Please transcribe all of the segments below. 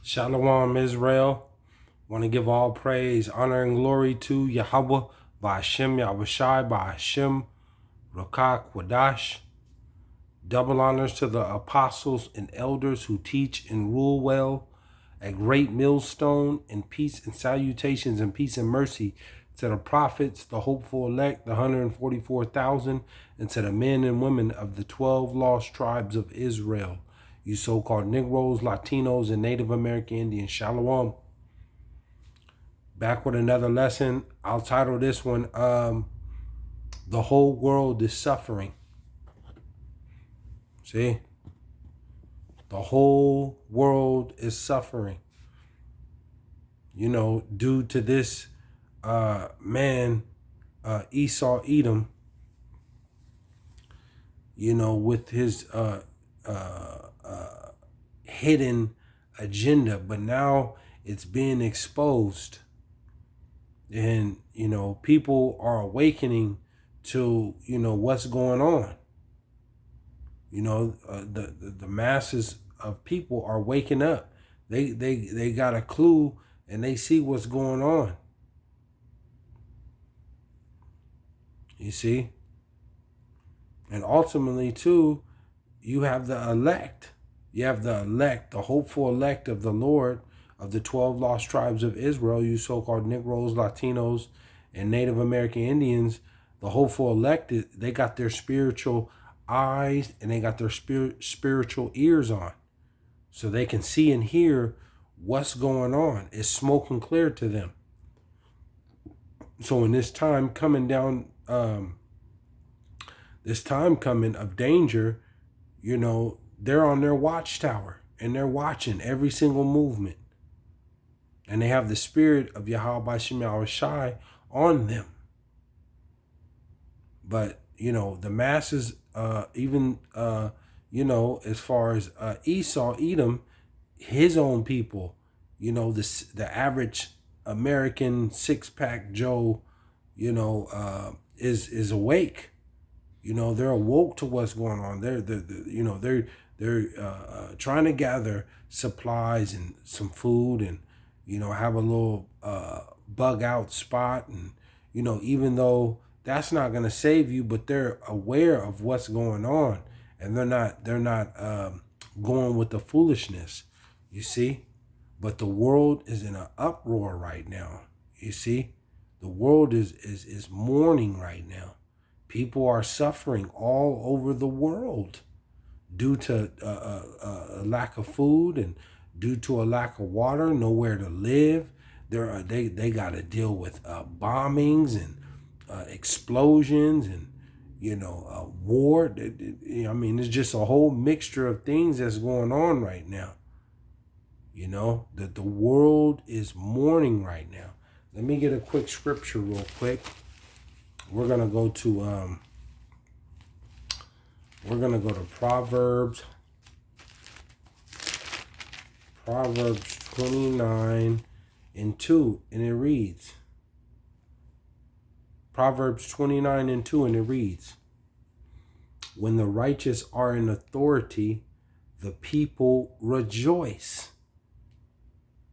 Shalom, Israel. Want to give all praise, honor, and glory to Yahawah, BASHAM, YAHAWAHSHI, BASHAM, Rakak, Wadash. Double honors to the apostles and elders who teach and rule well. A great millstone, and peace and salutations and peace and mercy to the prophets, the hopeful elect, the 144,000, and to the men and women of the 12 lost tribes of Israel. You so-called Negroes, Latinos, and Native American Indians. Shalom. Back with another lesson. I'll title this one, The Whole World is Suffering. See? The whole world is suffering. You know, due to this man, Esau Edom, you know, with his hidden agenda. But now it's being exposed. And, you know, people are awakening to, you know, what's going on. You know, the masses of people are waking up. They got a clue and they see what's going on. You see? And ultimately, too, you have the elect. You have the elect, the hopeful elect of the Lord, of the 12 lost tribes of Israel, you so-called Negroes, Latinos, and Native American Indians. The hopeful elect, they got their spiritual eyes and they got their spiritual ears on. So they can see and hear what's going on. It's smoking clear to them. So in this time coming down, this time coming of danger, you know, they're on their watchtower and they're watching every single movement. And they have the spirit of YAHAWAHSHI on them. But, you know, the masses, you know, as far as Esau, Edom, his own people, you know, the average American six-pack Joe, you know, is awake. You know, they're awoke to what's going on. They're trying to gather supplies and some food and, you know, have a little bug out spot. And, you know, even though that's not going to save you, but they're aware of what's going on and they're not going with the foolishness, you see. But the world is in an uproar right now. You see, the world is mourning right now. People are suffering all over the world due to a lack of food and due to a lack of water, nowhere to live. They got to deal with bombings and explosions and, you know, war. I mean, it's just a whole mixture of things that's going on right now. You know, that the world is mourning right now. Let me get a quick scripture real quick. We're gonna go to Proverbs 29 and 2, and it reads, Proverbs 29 and 2, and it reads, when the righteous are in authority, the people rejoice.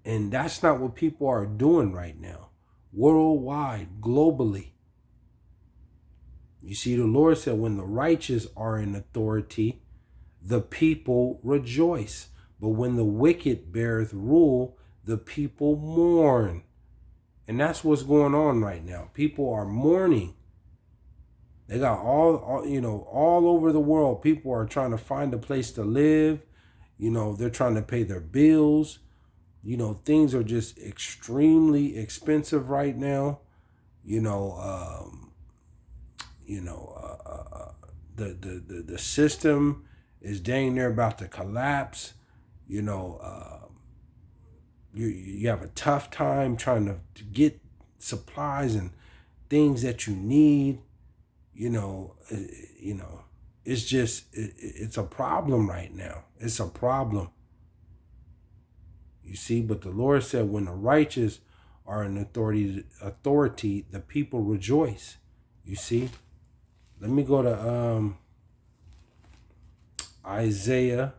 And that's not what people are doing right now. Worldwide, globally. You see, the Lord said, when the righteous are in authority, the people rejoice. But when the wicked beareth rule, the people mourn. And that's what's going on right now. People are mourning. They got all you know, all over the world, people are trying to find a place to live. You know, they're trying to pay their bills. You know, things are just extremely expensive right now. You know, the system is dang near about to collapse. You know, you have a tough time trying to get supplies and things that you need. You know, it's just it's a problem right now. It's a problem. You see, but the Lord said, when the righteous are in authority, the people rejoice. You see, let me go to Isaiah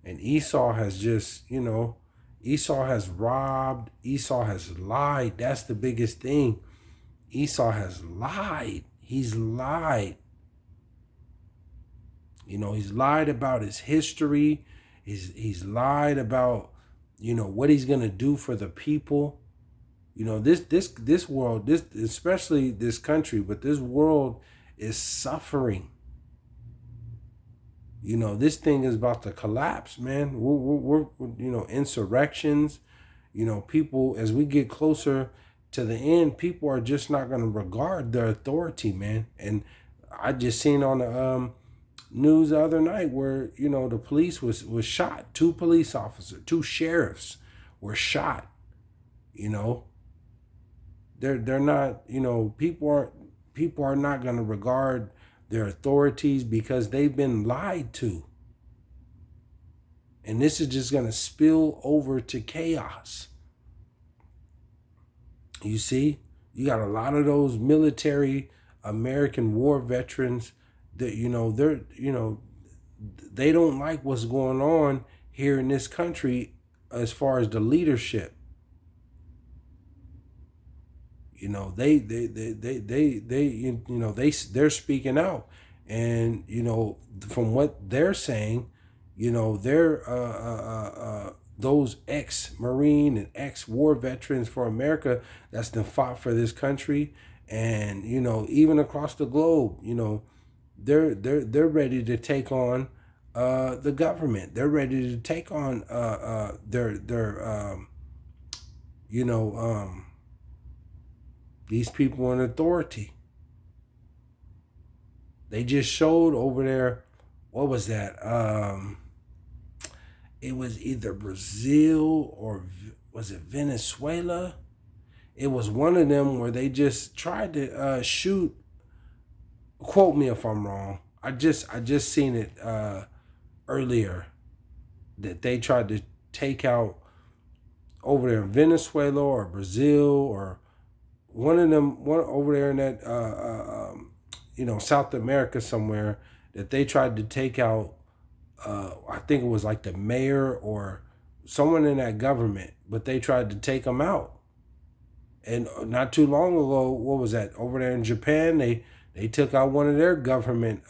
And Esau has just, you know, Esau has robbed. Esau has lied. That's the biggest thing. Esau has lied. He's lied. You know, he's lied about his history. He's lied about, you know, what he's gonna do for the people. You know, this world, this especially this country, but this world is suffering. You know, this thing is about to collapse, man. We're you know, insurrections. You know, people, as we get closer to the end, people are just not going to regard their authority, man. And I just seen on the news the other night where, you know, the police was shot. 2 police officers, 2 sheriffs were shot. You know, they're not, you know, people are not going to regard their authorities because they've been lied to. And this is just going to spill over to chaos. You see, you got a lot of those military American war veterans that, you know, they don't like what's going on here in this country as far as the leadership. You know, they're speaking out, and you know, from what they're saying, you know, they're those ex-Marine and ex-war veterans for America that's been fought for this country, and you know, even across the globe, you know, they're ready to take on the government. They're ready to take on their you know, these people in authority. They just showed over there, what was that? It was either Brazil or was it Venezuela? It was one of them where they just tried to shoot. Quote me if I'm wrong. I just seen it earlier that they tried to take out over there in Venezuela or Brazil or one of them, one over there in that you know, South America somewhere, that they tried to take out. I think it was like the mayor or someone in that government, but they tried to take them out. And not too long ago, what was that? Over there in Japan, they took out one of their government,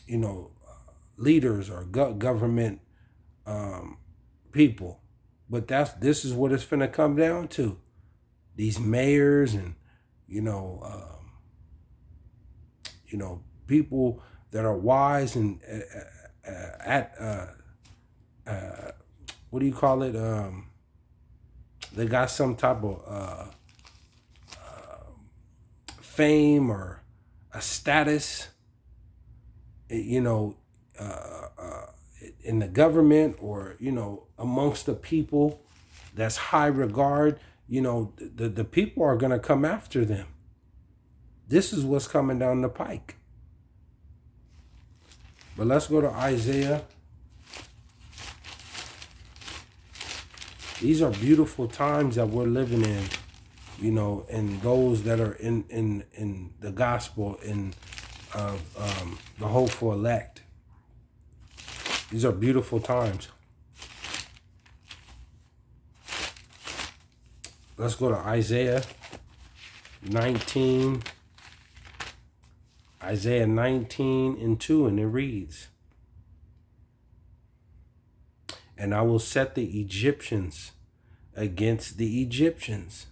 you know, leaders or government people. But this is what it's finna come down to. These mayors and you know people that are wise and at what do you call it? They got some type of fame or a status, you know, in the government or, you know, amongst the people that's high regard, you know, the people are going to come after them. This is what's coming down the pike. But let's go to Isaiah. These are beautiful times that we're living in, you know, and those that are in the gospel and the hopeful elect. These are beautiful times. Let's go to Isaiah 19. Isaiah 19:2, and it reads, "And I will set the Egyptians against the Egyptians,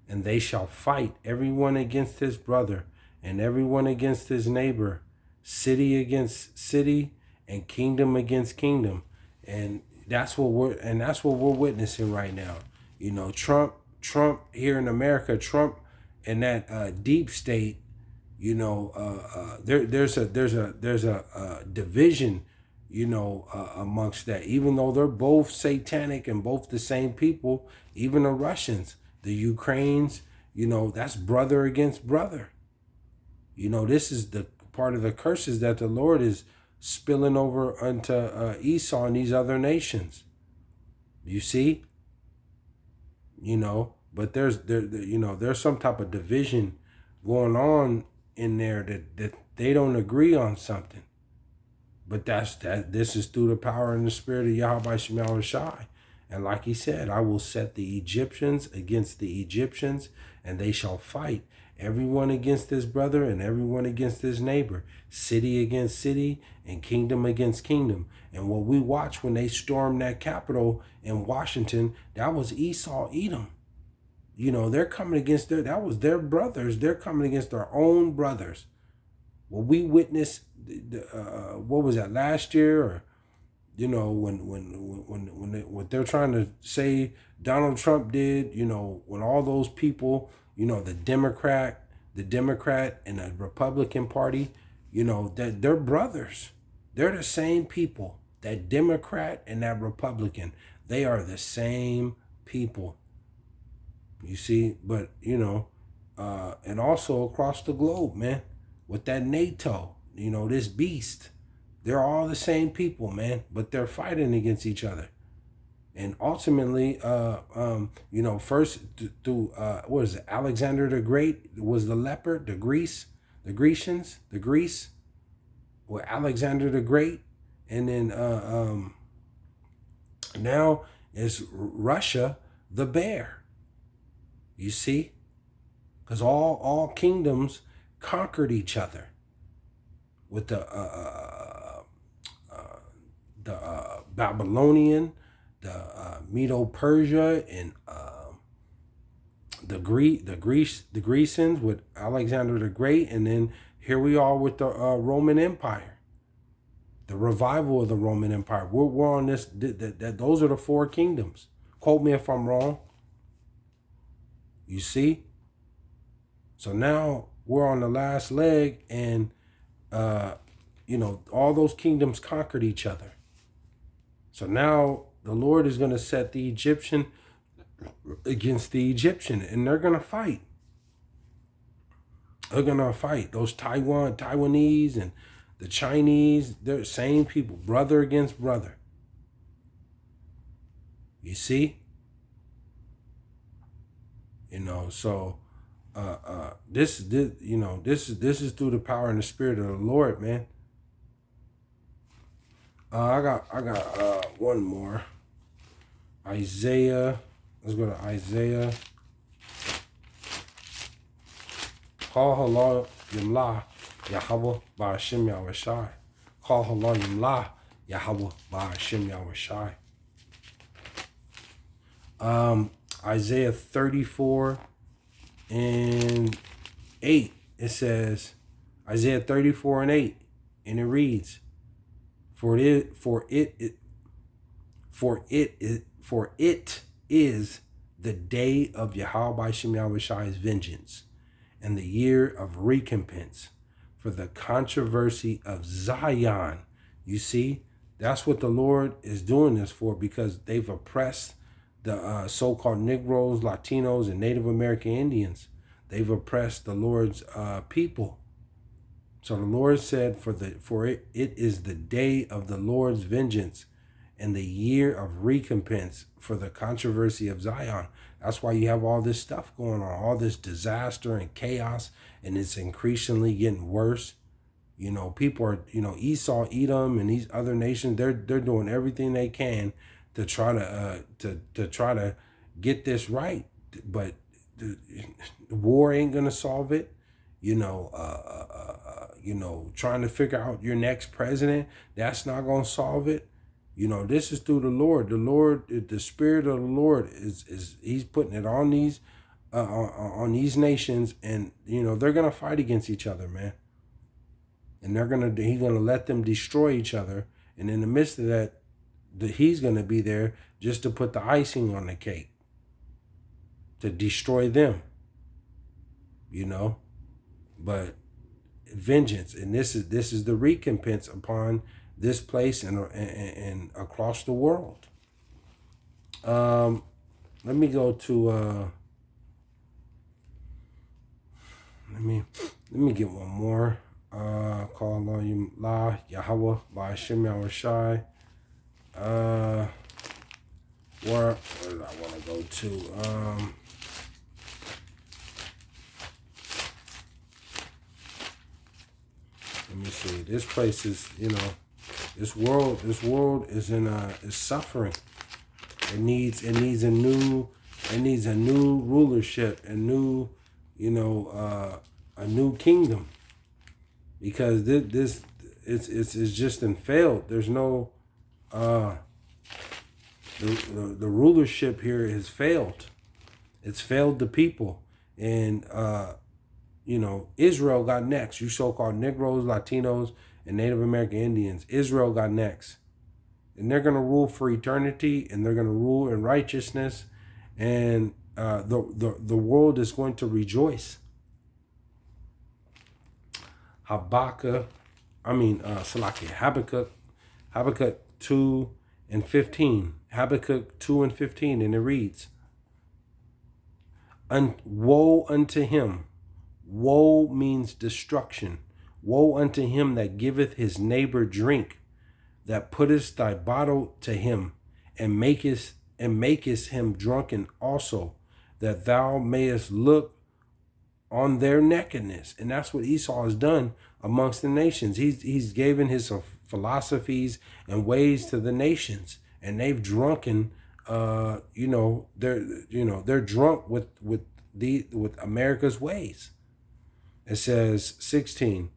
and they shall fight, everyone against his brother, and everyone against his neighbor, city against city, and kingdom against kingdom." And that's what we're witnessing right now. You know, Trump here in America, Trump and that deep state. You know, there's a division, you know, amongst that. Even though they're both satanic and both the same people, even the Russians, the Ukrainians, you know, that's brother against brother. You know, this is the part of the curses that the Lord is spilling over unto Esau and these other nations. You see, you know, but there's some type of division going on in there that they don't agree on something. But this is through the power and the spirit of YAHAWAHSHI. And like he said, I will set the Egyptians against the Egyptians, and they shall fight, everyone against his brother and everyone against his neighbor, city against city and kingdom against kingdom. And what we watched when they stormed that Capitol in Washington, that was Esau, Edom. You know, they're coming against that was their brothers. They're coming against their own brothers. Well, we witnessed, what was that, last year? Or, you know, what they're trying to say Donald Trump did, you know, when all those people, you know, the Democrat and the Republican Party, you know, that they're brothers. They're the same people. That Democrat and that Republican, they are the same people. You see, but, you know, and also across the globe, man, with that NATO, you know, this beast, they're all the same people, man, but they're fighting against each other. And ultimately, you know, first through, what is it, Alexander the Great was the leopard, the Greece, with Alexander the Great. And then now is Russia, the bear. You see? Because all kingdoms conquered each other with the Babylonian, the Medo-Persia, and the Grecians with Alexander the Great, and then here we are with the Roman Empire, the revival of the Roman Empire. We're on this. Those are the four kingdoms. Quote me if I'm wrong. You see? So now we're on the last leg, and you know, all those kingdoms conquered each other. So now the Lord is going to set the Egyptian against the Egyptian, and they're going to fight. They're going to fight. Those Taiwanese and the Chinese, they're the same people, brother against brother. You see? You know, so this is through the power and the spirit of the Lord, man. I got one more. Isaiah. Let's go to Isaiah. Call halal yimlah Yahawah BASHAM YAHAWAHSHI. Call halal yimlah Yahawah BASHAM YAHAWAHSHI. Isaiah 34 and 8. It says, Isaiah 34 and 8, and it reads, For it is the day of YAHAWAHSHI's vengeance, and the year of recompense for the controversy of Zion. You see, that's what the Lord is doing this for, because they've oppressed the so-called Negroes, Latinos, and Native American Indians. They've oppressed the Lord's people. So the Lord said, for it is the day of the Lord's vengeance and the year of recompense for the controversy of Zion. That's why you have all this stuff going on, all this disaster and chaos, and it's increasingly getting worse. You know, people are, you know, Esau, Edom, and these other nations, they're doing everything they can to try to get this right, but the war ain't gonna solve it. You know, trying to figure out your next president, that's not gonna solve it. You know, this is through the Lord. The Lord, the Spirit of the Lord is He's putting it on these nations, and you know they're gonna fight against each other, man. And He's gonna let them destroy each other, and in the midst of that, He's going to be there just to put the icing on the cake, to destroy them, you know. But vengeance, and this is the recompense upon this place and across the world. Let me go to let me get one more. Call Allah Yahawah BASHAM YAHAWAHSHI. Where did I want to go to? Let me see. This place is, you know, This world is is suffering. It needs a new rulership, a new, a new kingdom, because this it's just in failed. There's no the rulership here has failed. It's failed the people, and Israel got next. You so-called Negroes, Latinos, and Native American Indians. Israel got next. And they're going to rule for eternity, and they're going to rule in righteousness, and the world is going to rejoice. Habakkuk 2 and 15. Habakkuk 2 and 15, and it reads, woe unto him. Woe means destruction. Woe unto him that giveth his neighbor drink, that puttest thy bottle to him, and makest him drunken also, that thou mayest look on their nakedness. And that's what Esau has done amongst the nations. He's given his philosophies and ways to the nations, and they've drunken. They're drunk with America's ways. It says 16,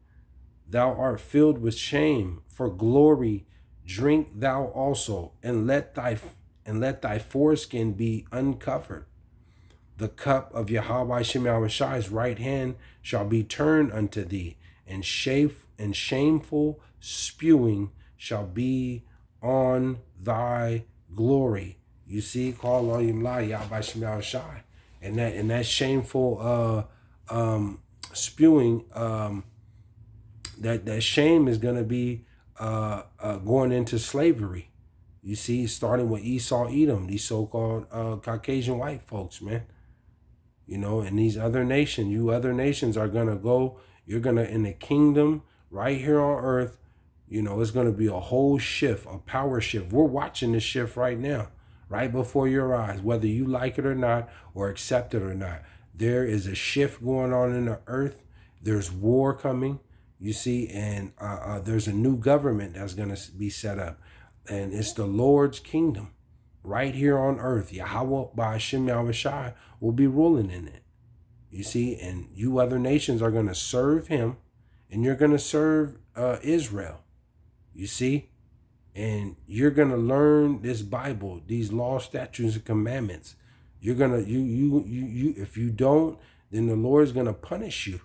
thou art filled with shame, for glory drink thou also, and let thy foreskin be uncovered. The cup of YAHAWAHSHI's right hand shall be turned unto thee, and shameful spewing shall be on thy glory. You see, call on YAHAWAHSHI, and that shameful spewing, that shame is going to be going into slavery. You see, starting with Esau, Edom, these so-called Caucasian white folks, man. And these other nations, you other nations are going to go, you're going to, in the kingdom right here on earth, it's going to be a whole shift, a power shift. We're watching this shift right now, right before your eyes, whether you like it or not, or accept it or not. There is a shift going on in the earth. There's war coming. You see, and there's a new government that's going to be set up. And it's the Lord's kingdom right here on earth. Yahawah BASHAM will be ruling in it. You see, and you other nations are going to serve him, and you're going to serve Israel. You see, and you're going to learn this Bible, these laws, statutes, and commandments. You're going to, if you don't, then the Lord's going to punish you.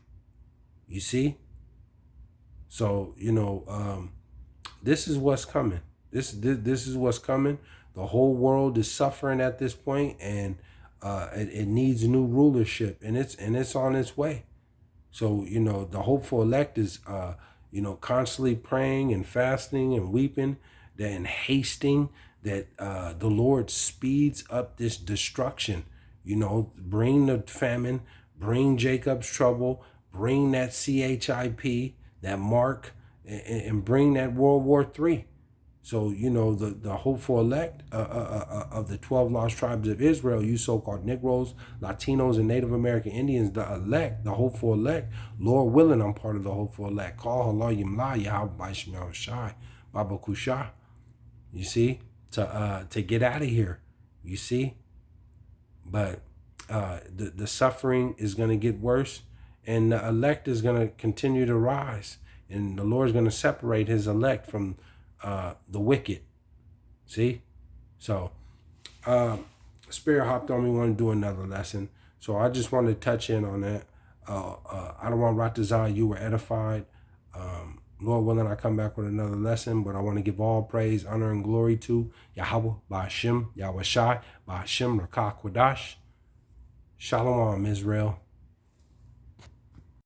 You see? So, this is what's coming. This is what's coming. The whole world is suffering at this point, and it needs new rulership, and it's on its way. So, the hopeful elect is, constantly praying and fasting and weeping, and hasting that the Lord speeds up this destruction. Bring the famine, bring Jacob's trouble, bring that CHIP, that mark, and bring that World War III. So, the hopeful elect of the 12 lost tribes of Israel, you so-called Negroes, Latinos, and Native American Indians, the elect, the hopeful elect, Lord willing, I'm part of the hopeful elect. Call Allah Yimla, YAHAWAHSHI, Baba Kusha. You see, to get out of here. You see, but the suffering is going to get worse, and the elect is going to continue to rise, and the Lord is going to separate his elect from the wicked. See? So Spirit hopped on me, want to do another lesson. So I just wanted to touch in on that. I don't want Ratazah, you were edified. Lord willing, I come back with another lesson, but I want to give all praise, honor, and glory to Yahawah, BASHAM, YAHAWAHSHI, BASHAM, Rakah Kwadash. Shalom, Israel.